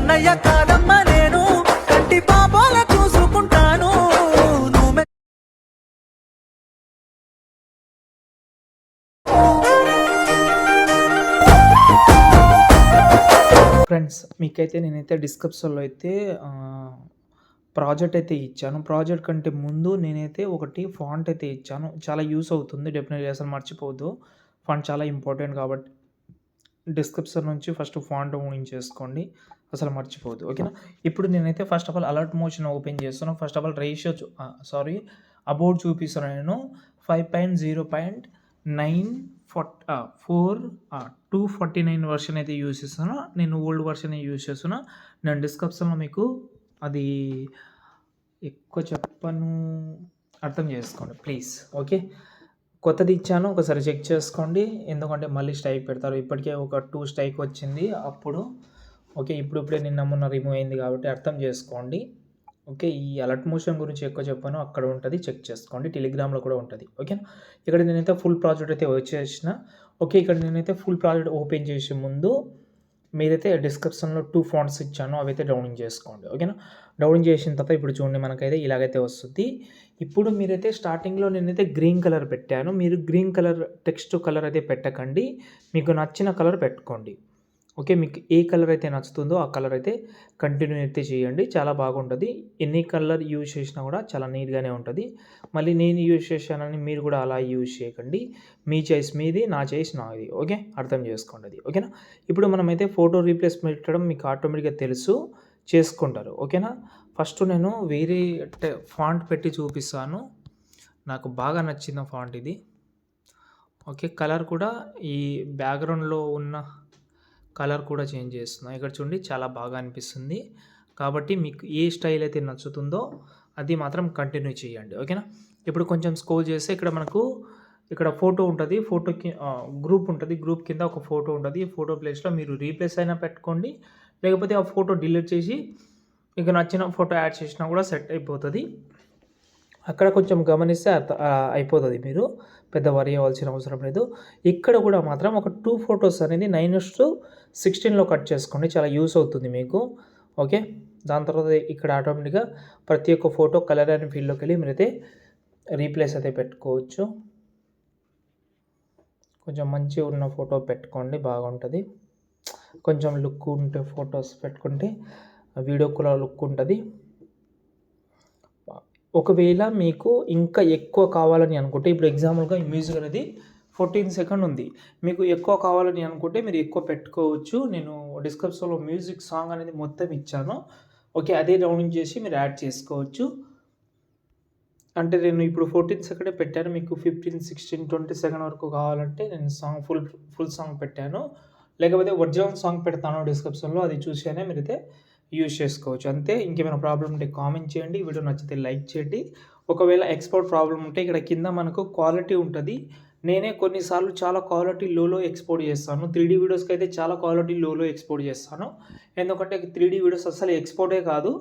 అన్నయ్య కాదమ్మ నేను కంటి పాపాల చూసుకుంటాను. ఫ్రెండ్స్, మీకైతే నేనైతే డిస్క్రిప్షన్లో అయితే ప్రాజెక్ట్ అయితే ఇచ్చాను. ప్రాజెక్ట్ కంటే ముందు నేనైతే ఒకటి ఫాంట్ అయితే ఇచ్చాను. చాలా యూస్ అవుతుంది, డెఫినెట్లీ అసలు మర్చిపోవద్దు. ఫాంట్ చాలా ఇంపార్టెంట్ కాబట్టి డిస్క్రిప్షన్ నుంచి ఫస్ట్ ఫాంట్ ఊహించేసుకోండి, అసలు మర్చిపోవద్దు. ఓకేనా? ఇప్పుడు నేనైతే first of all alert motion open చేస్తున్నాను. First of all ratio about చూపిస్తున్నాను. నేను 249 వర్షన్ అయితే యూస్ చేస్తాను. నేను ఓల్డ్ వర్షన్ యూస్ చేస్తున్నా. నేను డిస్క్రిప్షన్లో మీకు అది ఎక్కువ చెప్పను, అర్థం చేసుకోండి ప్లీజ్. ఓకే, కొత్తది ఇచ్చాను, ఒకసారి చెక్ చేసుకోండి. ఎందుకంటే మళ్ళీ స్ట్రైక్ పెడతారు. ఇప్పటికే ఒక 2 స్ట్రైక్ వచ్చింది అప్పుడు. ఓకే, ఇప్పుడిప్పుడే నిన్న మొన్న రిమూవ్ అయింది కాబట్టి అర్థం చేసుకోండి. ఓకే, ఈ అలర్ట్ మోషన్ గురించి ఎక్కువ చెప్పాను, అక్కడ ఉంటుంది, చెక్ చేసుకోండి. టెలిగ్రామ్లో కూడా ఉంటుంది. ఓకేనా? ఇక్కడ నేనైతే ఫుల్ ప్రాజెక్ట్ అయితే వచ్చేసిన. ఓకే, ఇక్కడ నేనైతే ఫుల్ ప్రాజెక్ట్ ఓపెన్ చేసే ముందు మీరైతే డిస్క్రిప్షన్లో 2 ఫాంట్స్ ఇచ్చాను, అవి అయితే డౌన్లోడ్ చేసుకోండి. ఓకేనా? డౌన్లోడ్ చేసిన తర్వాత ఇప్పుడు చూడండి, మనకైతే ఇలాగైతే వస్తుంది. ఇప్పుడు మీరైతే స్టార్టింగ్లో నేనైతే గ్రీన్ కలర్ పెట్టాను. మీరు గ్రీన్ కలర్ టెక్స్ట్ కలర్ అయితే పెట్టకండి, మీకు నచ్చిన కలర్ పెట్టుకోండి. ఓకే, మీకు ఏ కలర్ అయితే నచ్చుతుందో ఆ కలర్ అయితే కంటిన్యూ అయితే చేయండి, చాలా బాగుంటుంది. ఎన్ని కలర్ యూజ్ చేసినా కూడా చాలా నీట్గానే ఉంటుంది. మళ్ళీ నేను యూజ్ చేశానని మీరు కూడా అలా యూజ్ చేయకండి. మీ చాయిస్ మీది, నా చాయిస్ నాది. ఓకే, అర్థం చేసుకోండి అది. ఓకేనా? ఇప్పుడు మనమైతే ఫోటో రీప్లేస్ పెట్టడం మీకు ఆటోమేటిక్గా తెలుసు, చేసుకుంటారు. ఓకేనా? ఫస్ట్ నేను వేరే ఫాంట్ పెట్టి చూపిస్తాను. నాకు బాగా నచ్చిన ఫాంట్ ఇది. ఓకే, కలర్ కూడా ఈ బ్యాక్గ్రౌండ్లో ఉన్న కలర్ కూడా చేంజ్ చేస్తున్నా. ఇక్కడ చూడండి, చాలా బాగా అనిపిస్తుంది. కాబట్టి మీకు ఏ స్టైల్ అయితే నచ్చుతుందో అది మాత్రం కంటిన్యూ చేయండి. ఓకేనా? ఇప్పుడు కొంచెం స్క్రోల్ చేస్తే ఇక్కడ మనకు ఇక్కడ ఫోటో ఉంటుంది, ఫోటోకి గ్రూప్ ఉంటుంది, గ్రూప్ కింద ఒక ఫోటో ఉంటుంది. ఈ ఫోటో ప్లేస్లో మీరు రీప్లేస్ అయినా పెట్టుకోండి, లేకపోతే ఆ ఫోటో డిలీట్ చేసి మీకు నచ్చిన ఫోటో యాడ్ చేసినా కూడా సెట్ అయిపోతుంది. అక్కడ కొంచెం గమనిస్తే అయిపోతుంది, మీరు పెద్ద వరి అవ్వాల్సిన అవసరం లేదు. ఇక్కడ కూడా మాత్రం ఒక 2 ఫొటోస్ అనేది 9:16లో కట్ చేసుకోండి, చాలా యూస్ అవుతుంది మీకు. ఓకే, దాని తర్వాత ఇక్కడ ఆటోమేటిక్గా ప్రతి ఒక్క ఫోటో కలర్ అండ్ ఫీల్డ్లోకి వెళ్ళి మీరైతే రీప్లేస్ అయితే పెట్టుకోవచ్చు. కొంచెం మంచిగా ఉన్న ఫోటో పెట్టుకోండి, బాగుంటుంది. కొంచెం లుక్ ఉంటే ఫొటోస్ పెట్టుకుంటే వీడియో కూడా లుక్ ఉంటుంది. ఒకవేళ మీకు ఇంకా ఎక్కువ కావాలని అనుకుంటే, ఇప్పుడు ఎగ్జాంపుల్గా ఈ మ్యూజిక్ అనేది 14 సెకండ్ ఉంది, మీకు ఎక్కువ కావాలని అనుకుంటే మీరు ఎక్కువ పెట్టుకోవచ్చు. నేను డిస్క్రిప్షన్లో మ్యూజిక్ సాంగ్ అనేది మొత్తం ఇచ్చాను. ఓకే, అదే డౌన్లోడ్ చేసి మీరు యాడ్ చేసుకోవచ్చు. అంటే నేను ఇప్పుడు 14 సెకండే పెట్టాను, మీకు 15, 16, 20 సెకండ్ వరకు కావాలంటే నేను సాంగ్ ఫుల్ సాంగ్ పెట్టాను. లేకపోతే ఒరిజినల్ సాంగ్ పెడతాను డిస్క్రిప్షన్లో, అది చూసేనే మీరైతే యూజ్ చేసుకోవచ్చు. అంతే. ఇంకేమైనా ప్రాబ్లం ఉంటే కామెంట్ చేయండి, వీడియో నచ్చితే లైక్ చేయండి. ఒకవేళ ఎక్స్పోర్ట్ ప్రాబ్లం ఉంటే ఇక్కడ కింద మనకు క్వాలిటీ ఉంటుంది. నేనే కొన్నిసార్లు చాలా క్వాలిటీ లోలో ఎక్స్పోర్ట్ చేస్తాను. 3D వీడియోస్కి అయితే చాలా క్వాలిటీ లోలో ఎక్స్పోర్ట్ చేస్తాను. ఎందుకంటే 3D వీడియోస్ అసలు ఎక్స్పోర్టే కాదు,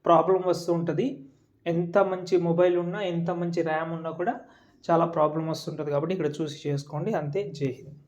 ప్రాబ్లం వస్తూ ఉంటుంది. ఎంత మంచి మొబైల్ ఉన్నా, ఎంత మంచి ర్యామ్ ఉన్నా కూడా చాలా ప్రాబ్లం వస్తుంటుంది. కాబట్టి ఇక్కడ చూసి చేసుకోండి. అంతే. జై హింద్.